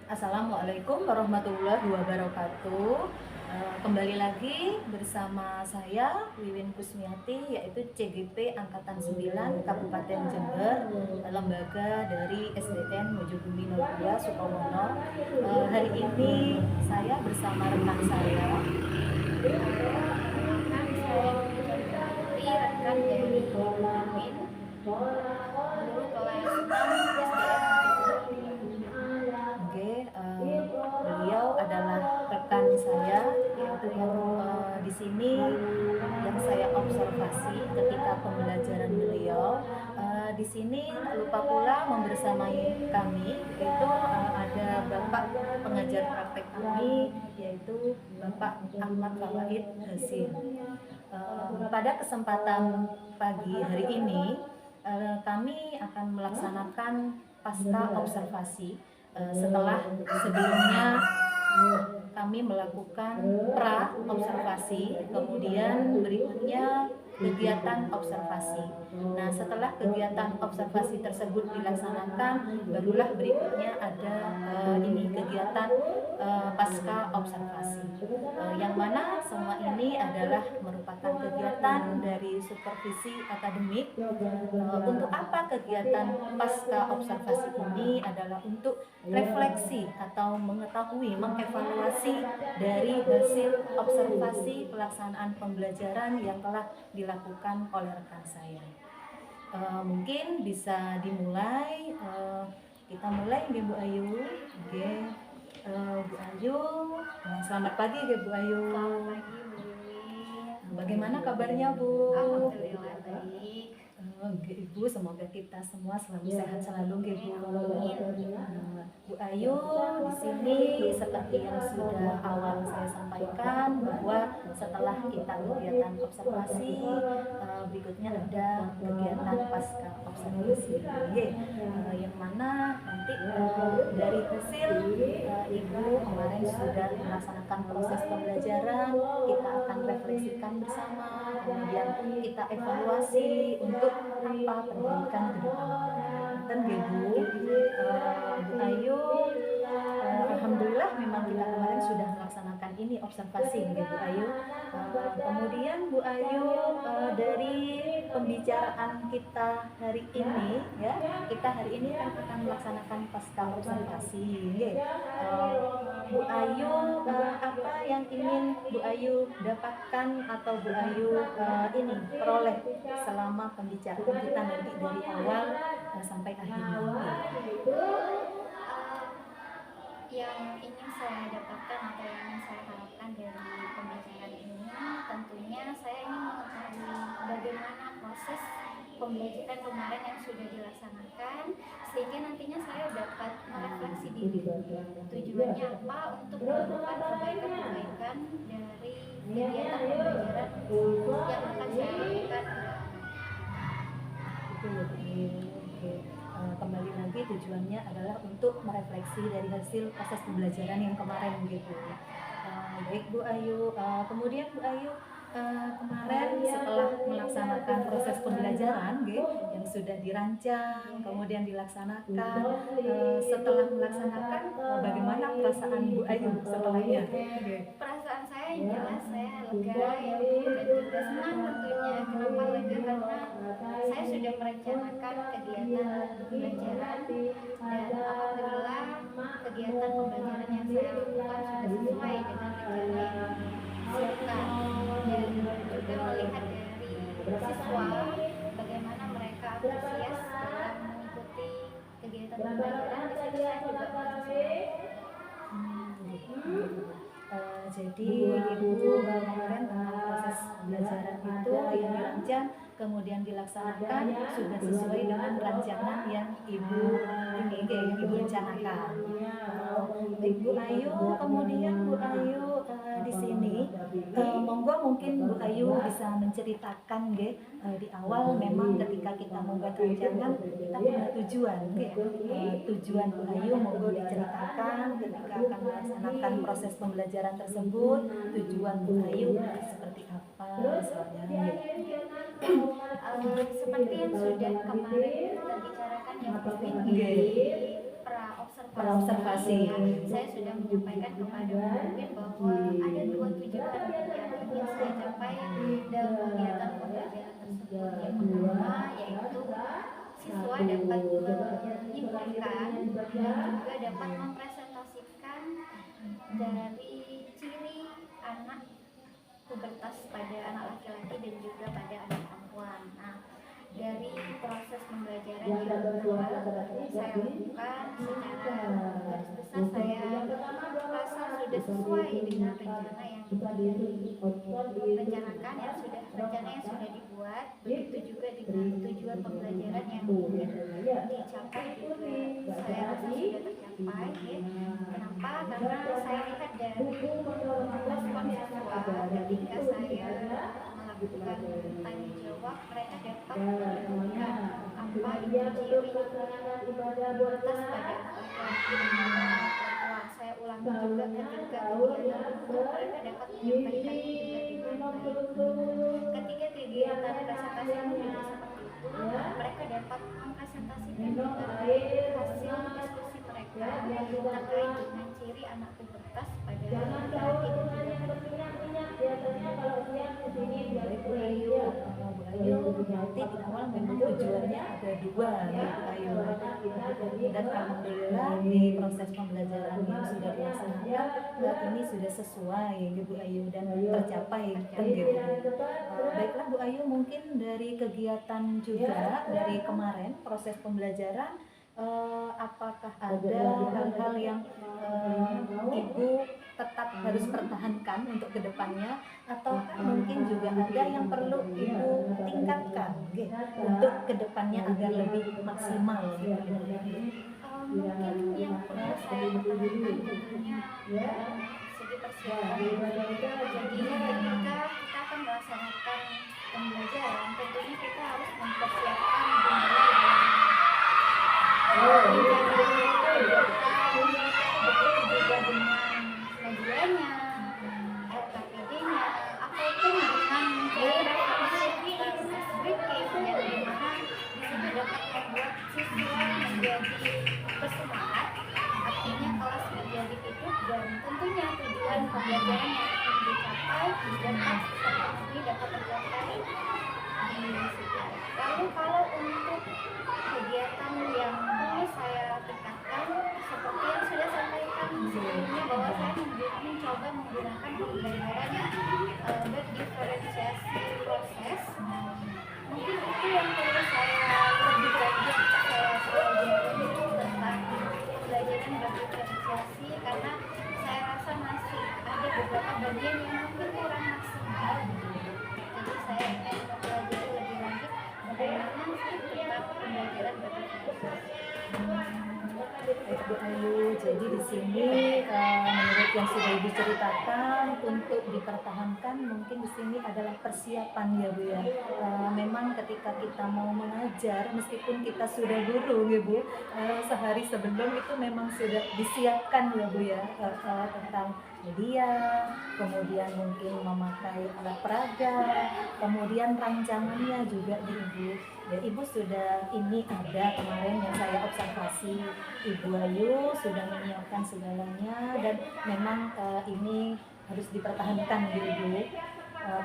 Assalamualaikum warahmatullahi wabarakatuh. Kembali lagi bersama saya Wiwin Kusmiati, yaitu CGP Angkatan 9 Kabupaten Jember, lembaga dari SDN Mojobumi 02 Sukomono. Hari ini saya bersama rekan saya. Rekan dari Wiwin, guru kelas 6 Oke, beliau adalah rekan saya, yaitu yang di sini yang saya observasi ketika pembelajaran beliau. Di sini tak lupa pula membersamai kami, yaitu ada Bapak pengajar praktek kami, yaitu Bapak Ahmad Fawaid Hasim. Pada kesempatan pagi hari ini, kami akan melaksanakan pasca observasi. Setelah sebelumnya kami melakukan pra observasi, kemudian berikutnya kegiatan observasi. Nah, setelah kegiatan observasi tersebut dilaksanakan, barulah berikutnya ada kegiatan pasca observasi, yang mana semua ini adalah merupakan kegiatan dari supervisi akademik. Untuk apa kegiatan pasca observasi ini? Adalah untuk refleksi atau mengetahui, mengevaluasi dari hasil observasi pelaksanaan pembelajaran yang telah dilakukan oleh rekan saya. Mungkin bisa dimulai. Kita mulai nih Bu Ayu. Oke. Bu Ayu, selamat pagi ya Bu Ayu. Selamat pagi Bu Wiwin. Bagaimana kabarnya Bu? Alhamdulillah baik. Ibu, semoga kita semua selalu sehat selalu, Bu. Bu Ayu di sini seperti yang sudah awal saya sampaikan, bahwa setelah kita kegiatan observasi, berikutnya ada kegiatan pasca observasi, yang mana nanti dari hasil Ibu kemarin sudah melaksanakan proses pembelajaran, kita akan refleksikan bersama, kemudian kita evaluasi untuk apa pendidikan ke depannya. Dan Bu Ayu, alhamdulillah memang kita kemarin sudah melaksanakan ini observasi Bu Ayu. Kemudian Bu Ayu, dari pembicaraan kita hari ini ya, kita hari ini kan akan melaksanakan pasca observasi. Bu Ayu, apa yang ingin Bu Ayu dapatkan atau Bu Ayu peroleh selama pembicaraan kita nanti dari awal sampai akhirnya? Yang ingin saya dapatkan atau yang ingin saya harapkan dari pembelajaran ini, tentunya saya ingin mengetahui bagaimana proses pembelajaran kemarin yang sudah dilaksanakan, sehingga nantinya saya dapat merefleksi diri. Tujuannya apa? Untuk melakukan perbaikan-perbaikan dari kegiatan pembelajaran yang akan saya lakukan. Kembali lagi tujuannya adalah untuk merefleksi dari hasil proses pembelajaran yang kemarin gitu. Baik Bu Ayu, kemudian Bu Ayu, kemarin setelah melaksanakan proses pembelajaran yang sudah dirancang kemudian dilaksanakan, setelah melaksanakan, bagaimana perasaan Bu Ayu setelahnya? Perasaan saya yang jelas saya lega ya dan juga senang tentunya. Kenapa lega? Karena saya sudah merencanakan kegiatan pembelajaran dan alhamdulillah kegiatan pembelajaran yang saya lakukan sudah sesuai dengan rencana yang disiapkan, dan juga melihat dari siswa bagaimana mereka antusias dalam mengikuti kegiatan pembelajaran. Di situ saya juga Jadi Ibu kemarin tentang proses pembelajaran itu yang dirancang kemudian dilaksanakan sudah sesuai dengan rancangan yang Ibu rencanakan. Bu Ayu, kemudian Bu Ayu di sini, monggo mungkin Bu Ayu bisa menceritakan di awal memang ketika kita membuat rancangan kita punya tujuan. Tujuan Bu Ayu monggo diceritakan ketika akan melaksanakan proses pembelajaran tersebut, tujuan Bu Ayu seperti apa misalnya. seperti yang sudah kemarin kita bicarakan yang pasti praobservasi. Ya, saya sudah menyampaikan kepada Bu Win bahwa ada 2 tujuan yang ingin saya capai dalam kegiatan pembelajaran tersebut. Yang pertama yaitu siswa dapat menyimpulkan dan juga dapat mempresentasikan dari ciri anak pubertas pada anak laki-laki dan juga pada anak perempuan. Nah, dari proses pembelajaran yang telah saya lakukan secara garis besar saya rasa sudah sesuai dengan rencana yang direncanakan, rencana yang sudah dibuat. Begitu juga dengan tujuan pembelajaran yang ingin dicapai juga saya rasa sudah tercapai. Kenapa? Karena saya lihat dari respon siswa ketika saya melakukan tanya jawab, mereka dapat menemukan apa itu ciri pubertas pada perempuan. Saya ulangi juga ketika kegiatan itu mereka dapat menyampaikan juga dengan baik. Ketika kegiatan presentasi menjadi seperti itu, mereka dapat mempresentasikan juga hasil diskusi mereka terkait dengan ciri anak pubertas pada laki-laki dan juga Bu Ayu, nanti di awal memang tujuannya ada 2 ya Bu Ayu, dan alhamdulillah di proses pembelajaran yang sudah dilaksanakan ini sudah sesuai ya Bu Ayu dan tercapai kan gitu. Baiklah Bu Ayu, mungkin dari kegiatan juga dari kemarin proses pembelajaran, apakah ada hal-hal yang Ibu tetap harus pertahankan untuk kedepannya, atau mungkin juga ada yang perlu Ibu tingkatkan untuk kedepannya agar lebih maksimal? mungkin yang perlu saya pertahankan tentunya segi persiapan. Jadi ketika kita akan melaksanakan pembelajaran, tentunya kita harus mempersiapkan dimulai dari rencana begitu juga dengan medianya, LKPD-nya, ataupun dengan mencari referensi briefing yang dimana di situ dapat membuat siswa menjadi bersemangat, artinya kelas menjadi hidup dan tentunya tujuan pembelajaran yang ingin dicapai dapat tercapai di situ. Lalu kalau untuk kegiatan yang perlu saya tingkatkan, seperti yang sudah saya sampaikan sebelumnya bahwa saya mencoba menggunakan pembelajaran berdiferensiasi proses. Mungkin itu yang perlu saya lebih lanjut saya pelajari tentang pembelajaran berdiferensiasi, karena saya rasa masih ada beberapa bagian yang mungkin kurang maksimal. Jadi saya ingin mempelajari lebih lanjut bagaimana sih tentang pembelajaran berdiferensiasi. Baik Bu Ayu, jadi di sini menurut yang sudah Ibu ceritakan, untuk dipertahankan mungkin di sini adalah persiapan ya Bu ya. Memang ketika kita mau mengajar, meskipun kita sudah guru ya Bu, sehari sebelum itu memang sudah disiapkan ya Bu ya, tentang media, kemudian mungkin memakai alat peraga, kemudian rancangannya juga di Ibu. Ya, Ibu sudah ini ada kemarin yang saya observasi, Ibu Ayu sudah menyiapkan segalanya dan memang ini harus dipertahankan di Ibu.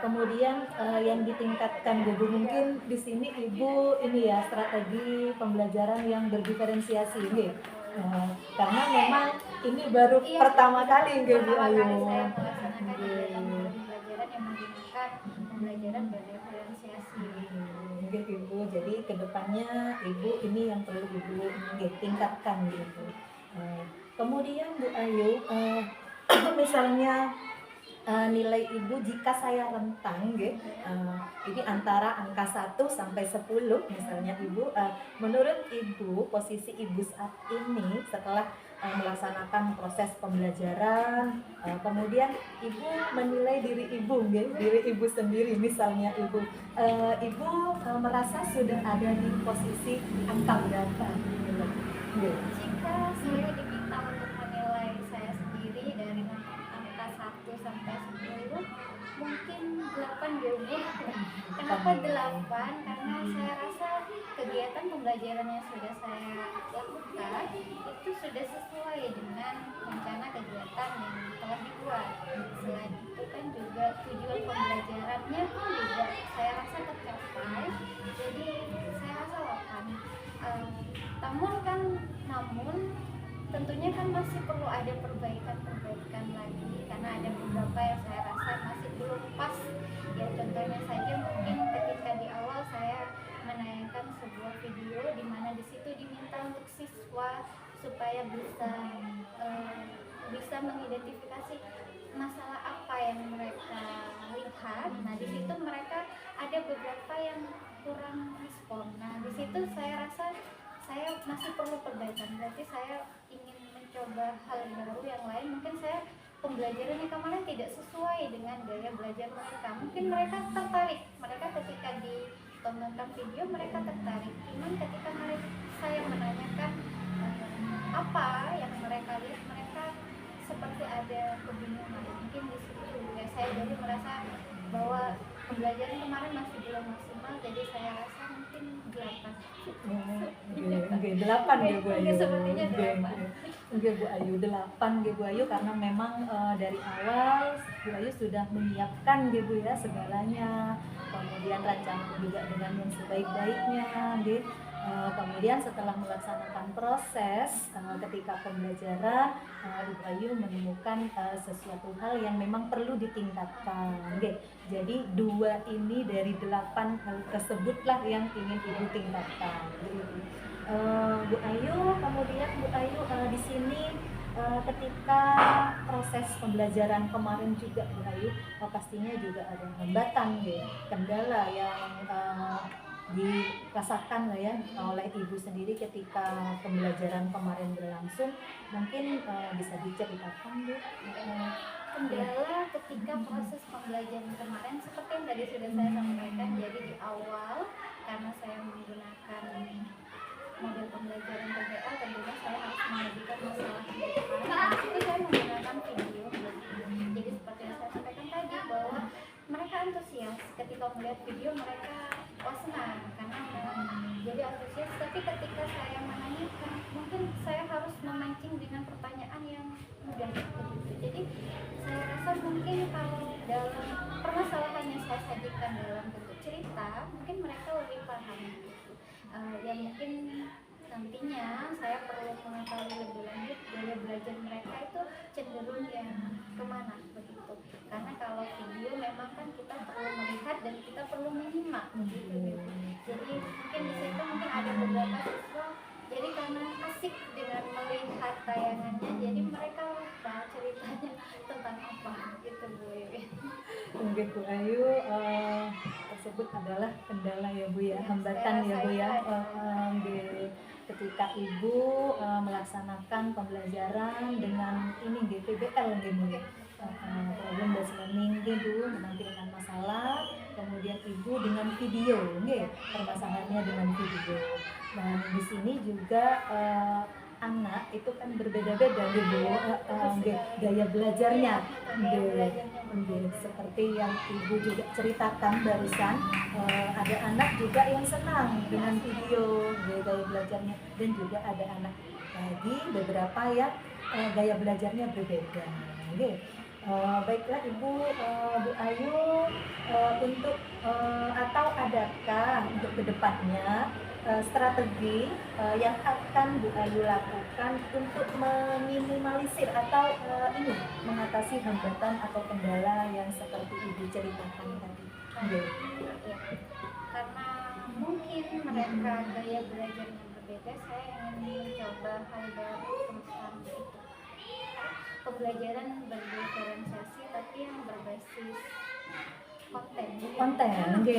Kemudian yang ditingkatkan Bu, mungkin di sini Ibu ini ya strategi pembelajaran yang berdiferensiasi gitu. Karena memang ini baru pertama kali Bu Ayu. Saya melaksanakan kegiatan pembelajaran yang menggunakan pembelajaran berdiferensiasi. Ibu, jadi kedepannya Ibu ini yang perlu Ibu tingkatkan gitu. Kemudian Bu Ayu, misalnya nilai Ibu jika saya rentang ini antara angka 1 sampai 10 misalnya Ibu, menurut Ibu posisi Ibu saat ini setelah melaksanakan proses pembelajaran, kemudian Ibu menilai diri Ibu sendiri, misalnya Ibu merasa sudah ada di posisi angka berapa? Jika saya diminta untuk menilai saya sendiri dari angka 1 sampai 10, mungkin 8 dulu. Kenapa 8? Karena saya rasa kegiatan pembelajaran yang sudah saya lakukan itu sudah sesuai dengan rencana kegiatan yang telah dibuat. Selain itu kan juga tujuan pembelajarannya pun juga saya rasa tercapai. Jadi saya rasa kan, namun tentunya kan masih perlu ada perbaikan lagi karena ada beberapa yang saya rasa masih belum pas. Ya contohnya saja mungkin ketika di awal saya menayangkan sebuah video di mana di situ diminta untuk siswa supaya bisa mengidentifikasi masalah apa yang mereka lihat. Nah di situ mereka ada beberapa yang kurang respon. Nah di situ saya rasa saya masih perlu perbaikan. Berarti saya ingin mencoba hal baru yang lain. Mungkin saya pembelajarannya kemarin tidak sesuai dengan gaya belajar mereka. Mungkin mereka tertarik. Mereka ketika ditontonkan video mereka tertarik. Cuman ketika saya menanyakan apa yang mereka lihat, mereka seperti ada kebingungan. Mungkin di situ ya saya jadi merasa bahwa pembelajaran kemarin masih belum maksimal. Jadi saya rasa mungkin 8. Oke, 8 ya Bu Ayu. Sepertinya 8. Oke Bu Ayu, 8 ya Bu Ayu, karena memang dari awal Bu Ayu sudah menyiapkan ya Bu ya segalanya, kemudian rancangan juga dengan yang sebaik-baiknya gitu. Kemudian setelah melaksanakan proses ketika pembelajaran, Ibu Ayu menemukan sesuatu hal yang memang perlu ditingkatkan. Jadi 2 ini dari 8 hal tersebutlah yang ingin Ibu tingkatkan. Bu Ayu, kemudian Bu Ayu di sini ketika proses pembelajaran kemarin juga Bu Ayu pastinya juga ada hambatan ya, kendala yang dirasakan lah ya oleh Ibu sendiri ketika pembelajaran kemarin berlangsung. Mungkin bisa diceritakan Bu. Kendala ketika proses pembelajaran kemarin seperti yang tadi sudah saya sampaikan. Jadi di awal karena saya menggunakan model pembelajaran PBL, tentunya saya harus mengajukan masalah di depan. Nah, itu saya menggunakan video. Jadi seperti yang saya sampaikan tadi bahwa mereka antusias ketika melihat video, mereka senang karena jadi antusias. Tapi ketika saya menanyakan, mungkin saya harus memancing dengan pertanyaan yang mudah begitu. Jadi saya rasa mungkin kalau dalam permasalahan yang saya sajikan dalam bentuk cerita, mungkin mereka lebih paham gitu. Ya mungkin nantinya saya perlu mengetahui lebih lanjut gaya belajar mereka itu cenderung yang kemana begitu. Karena kalau video memang kan kita perlu melihat dan kita perlu menyimak gitu. Jadi mungkin di situ mungkin ada beberapa siswa jadi karena asik dengan melihat tayangannya, jadi mereka lupa ceritanya tentang apa gitu Bu. Mungkin Bu Ayu tersebut adalah kendala ya Bu ya, hambatan ya Bu ya. Ketika Ibu melaksanakan pembelajaran dengan ini PBL gitu ya. Problem based learning gitu, menampilkan masalah, kemudian Ibu dengan video, permasalahannya dengan video. Dan di sini juga anak itu kan berbeda-beda gitu, gaya belajarnya, seperti yang Ibu juga ceritakan barusan. Ada anak juga yang senang dengan video, gaya belajarnya, dan juga ada anak lagi beberapa yang gaya belajarnya berbeda. Baiklah Ibu, Bu Ayu, untuk atau adakah untuk kedepannya strategi yang akan Bu Ayu lakukan untuk meminimalisir atau mengatasi hambatan atau kendala yang seperti Ibu ceritakan tadi? Karena mungkin mereka gaya belajarnya berbeda, saya ingin mencoba hal baru tentang itu. Pembelajaran berdiferensiasi tapi yang berbasis konten. Karena di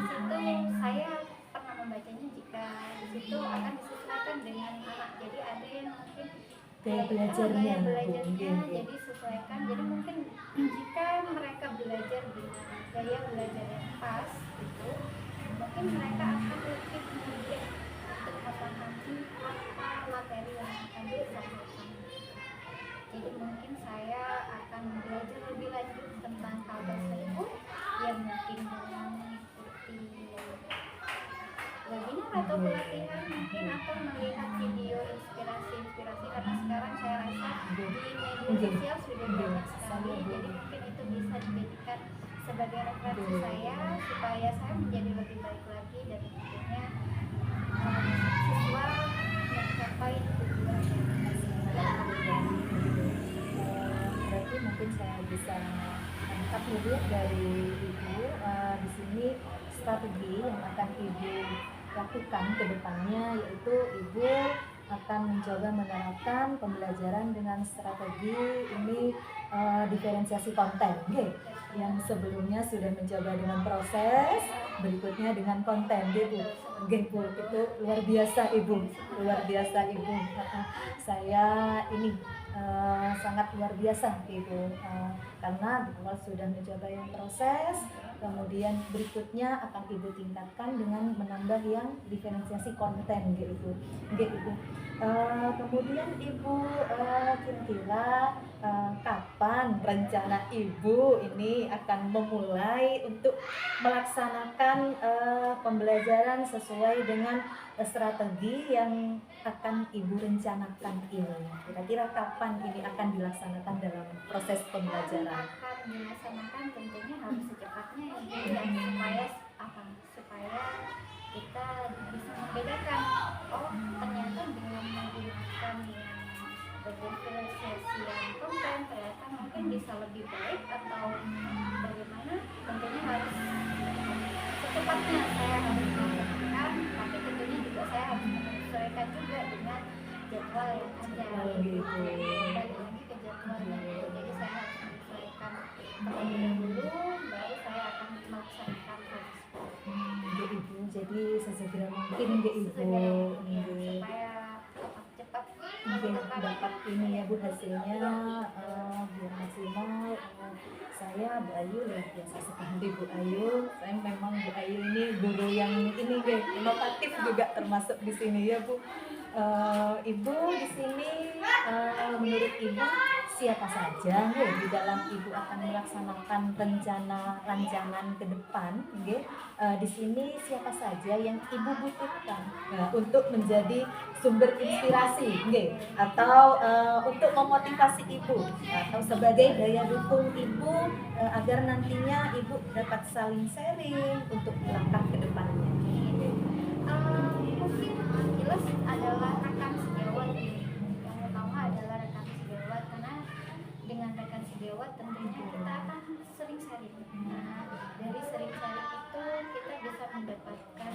situ saya pernah membacanya jika di situ akan disesuaikan dengan anak. Jadi ada yang mungkin gaya belajarnya jadi sesuaikan. Jadi mungkin jika mereka belajar dengan gaya belajar yang pas itu, mungkin mereka akan lebih mudah untuk memahami apa materi yang akan disampaikan. Jadi mungkin saya akan belajar lebih lanjut tentang hal tersebut yang mungkin dengan mengikuti webinar atau pelatihan mungkin, atau melihat video inspirasi karena sekarang saya rasa di media sosial sudah banyak sekali, jadi mungkin itu bisa dijadikan sebagai referensi saya supaya saya menjadi lebih baik lagi dan tentunya siswa mencapai tujuan yang berarti mungkin saya bisa angkat lebih dari ibu di sini strategi yang akan ibu lakukan ke depannya, yaitu ibu akan mencoba menerapkan pembelajaran dengan strategi ini diferensiasi konten, okay? Yang sebelumnya sudah mencoba dengan proses, berikutnya dengan konten, gitu. Bu, itu luar biasa ibu, luar biasa ibu. Saya ini sangat luar biasa ibu, karena di awal sudah mencoba yang proses, kemudian berikutnya akan ibu tingkatkan dengan menambah yang diferensiasi konten, gitu ibu. Kemudian ibu kira-kira kapan rencana ibu ini akan memulai untuk melaksanakan pembelajaran sesuai dengan strategi yang akan ibu rencanakan ini? Kira-kira kapan ini akan dilaksanakan dalam proses pembelajaran? Akan dilaksanakan tentunya harus secepatnya ya, supaya supaya kita bisa membedakan, oh ternyata dengan menggunakan yang berdiferensiasi yang konten ternyata mungkin bisa lebih baik atau bagaimana. Tentunya harus secepatnya saya harus melakukan, tapi tentunya juga saya harus menyesuaikan juga dengan jadwal yang ada, balik lagi ke jadwalnya. Jadi saya harus menyesuaikan terlebih dulu, baru saya akan melaksanakan Ibu, jadi sesegera mungkin ibu supaya cepat dapat ini ya bu, hasilnya biar maksimal. Saya Bu Ayu luar biasa sekali Bu Ayu. Saya memang Bu Ayu ini guru yang ini inovatif juga termasuk di sini ya Bu. Ibu di sini menurut ibu siapa saja di dalam ibu akan melaksanakan rancangan ke depan, di sini siapa saja yang ibu butuhkan untuk menjadi sumber inspirasi, atau untuk memotivasi ibu atau sebagai daya dukung ibu agar nantinya ibu dapat saling sharing untuk langkah ke depannya. Mungkin jelas adalah rekan sejawat. Yang utama adalah rekan sejawat, karena dengan rekan sejawat tentunya kita akan sering sharing. Nah, dari sering sharing itu kita bisa mendapatkan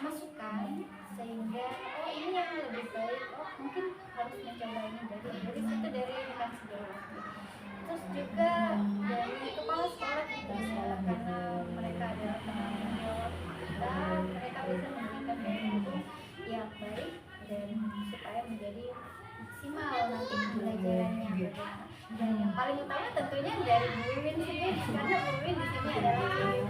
masukan, sehingga oh ini yang lebih baik, oh mungkin harus mencoba ini dari situ, dari rekan sejawat. Terus juga dari kepala sekolah juga, karena mereka adalah penanggung jawab kita, mereka bisa memberikan daya yang baik dan supaya menjadi maksimal nanti pembelajarannya. Dan yang paling utama tentunya dari Bu Wiwin sendiri, karena Bu Wiwin di sini adalah Bu Wiwin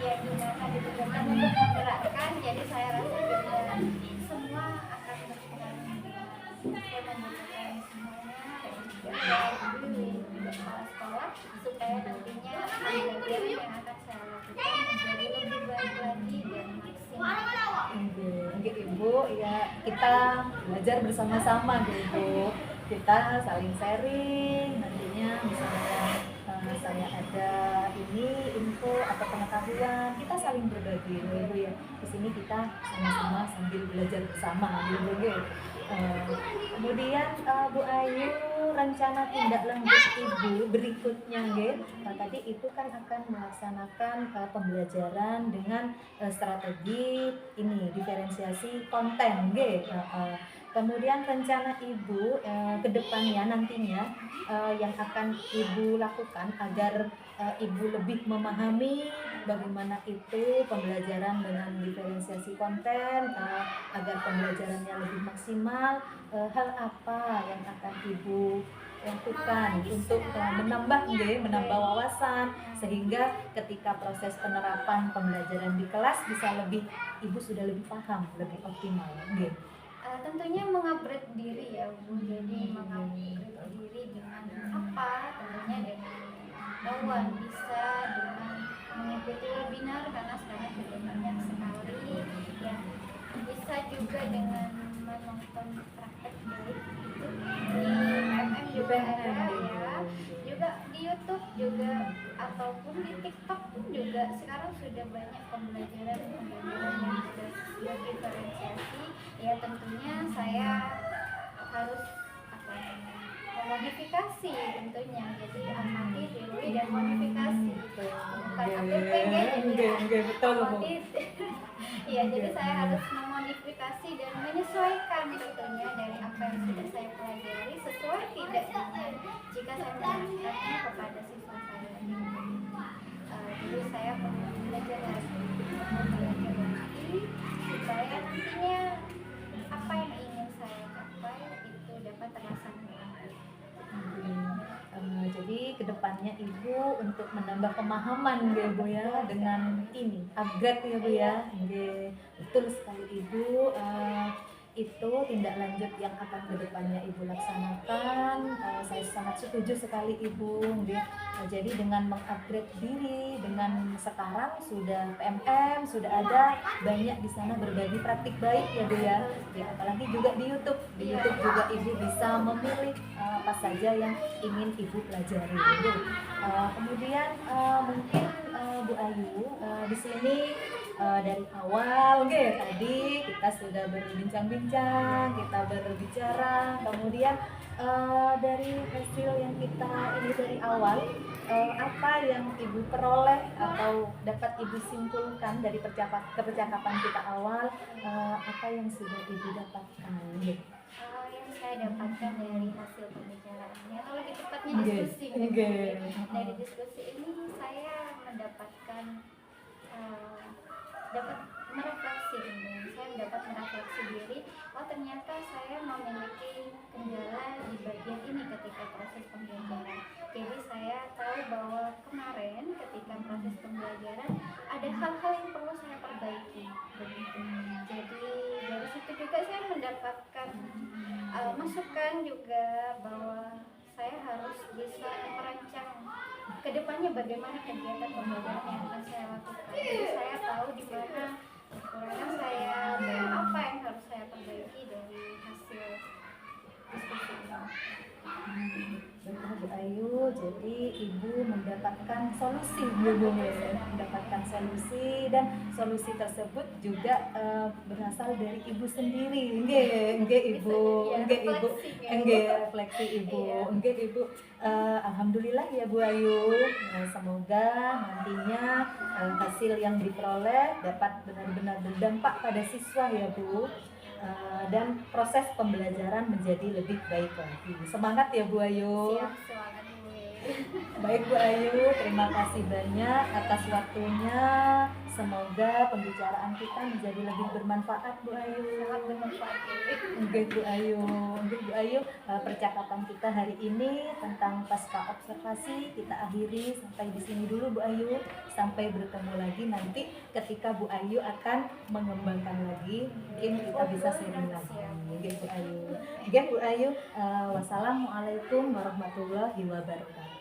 yang dimana ditugaskan untuk menggerakkan. Jadi saya rasa juga semua akan berperan saya membutuhkan semuanya, dan juga Bu Wiwin juga kepala sekolah, supaya nantinya pembelajaran yang akan saya lakukan menjadi lebih baik lagi dan maksimal. Ibu ya, kita belajar bersama-sama ibu, kita saling sharing, nantinya misalnya saya ada ini info atau pengetahuan, kita saling berbagi ibu ya. Di sini kita sama-sama sambil belajar bersama ibu. Kemudian Bu Ayu, rencana tindak lanjut ibu berikutnya tadi itu kan akan melaksanakan pembelajaran dengan strategi ini diferensiasi konten kemudian rencana ibu ke depannya nantinya yang akan ibu lakukan agar ibu lebih memahami bagaimana itu pembelajaran dengan diferensiasi konten agar pembelajarannya lebih maksimal. Hal apa yang akan ibu lakukan untuk menambah wawasan, sehingga ketika proses penerapan pembelajaran di kelas bisa ibu sudah lebih paham, lebih optimal. Tentunya mengupgrade diri ya Bu, jadi mengupgrade diri dengan apa? Tentunya dengan pengetahuan, bisa dengan mengikuti webinar, karena sekarang sudah banyak sekali juga dengan menonton praktek jahit itu di PMM juga ada ya, juga di YouTube juga ataupun di TikTok pun juga sekarang sudah banyak pembelajaran yang sudah berdiferensiasi. Ya tentunya saya harus apa, memodifikasi tentunya, jadi amati diri dan modifikasi, bukan APP ya, betul Bu. Iya, jadi saya harus memodifikasi dan menyesuaikan tentunya dari apa yang sudah saya pelajari sesuai tidak dengan jika saya menerapkannya kepada siswa saya. Jadi saya perlu belajar lagi supaya nantinya apa yang ingin saya capai itu dapat terlaksana. Jadi kedepannya Ibu untuk menambah pemahaman ya Bu ya dengan ini upgrade ya Bu ya. Betul sekali Ibu. Itu tindak lanjut yang akan kedepannya Ibu laksanakan. Saya sangat setuju sekali Ibu. Jadi dengan mengupgrade diri, dengan sekarang sudah PMM sudah ada banyak di sana berbagi praktik baik ya Bu ya. Apalagi juga di YouTube. Di YouTube juga Ibu bisa memilih apa saja yang ingin Ibu pelajari. Kemudian mungkin Bu Ayu di sini dari awal tadi kita sudah berbincang-bincang, kita berbicara, kemudian dari hasil yang kita ini dari awal, apa yang Ibu peroleh atau dapat Ibu simpulkan dari percakapan kita awal, apa yang sudah Ibu dapatkan? Yang saya dapatkan dari hasil pembicaraannya, atau lebih tepatnya diskusi, dari diskusi ini saya mendapatkan dapat merefleksi diri, oh ternyata saya memiliki kendala di bagian ini ketika proses pembelajaran. Jadi saya tahu bahwa kemarin ketika proses pembelajaran ada hal-hal yang perlu saya perbaiki begitu. Jadi dari situ juga saya mendapatkan masukan juga bahwa saya harus bisa merancang kedepannya bagaimana kegiatan pembelajaran yang akan saya lakukan. Jadi saya tahu di mana kekurangan saya dan apa yang harus saya perbaiki dari hasil diskusi ini. Betul Bu Ayu, jadi Ibu mendapatkan solusi, mendapatkan solusi, dan solusi tersebut juga berasal dari Ibu sendiri, Ibu, refleksi Ibu, Ibu. Alhamdulillah ya Bu Ayu, semoga nantinya hasil yang diperoleh dapat benar-benar berdampak pada siswa ya Bu. Dan proses pembelajaran menjadi lebih baik lagi. Semangat ya Bu Ayu. Siap, semangat Bu. Baik Bu Ayu, terima kasih banyak atas waktunya. Semoga pembicaraan kita menjadi lebih bermanfaat Bu Ayu. Sangat bermanfaat Bu Ayu. Bu Ayu, percakapan kita hari ini tentang pasca observasi kita akhiri sampai di sini dulu Bu Ayu. Sampai bertemu lagi nanti ketika Bu Ayu akan mengembangkan lagi, mungkin kita bisa sharing lagi. Bu Ayu. Bu Ayu, wassalamualaikum warahmatullahi wabarakatuh.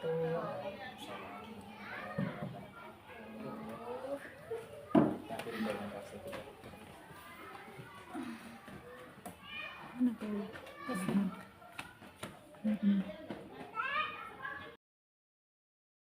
Mana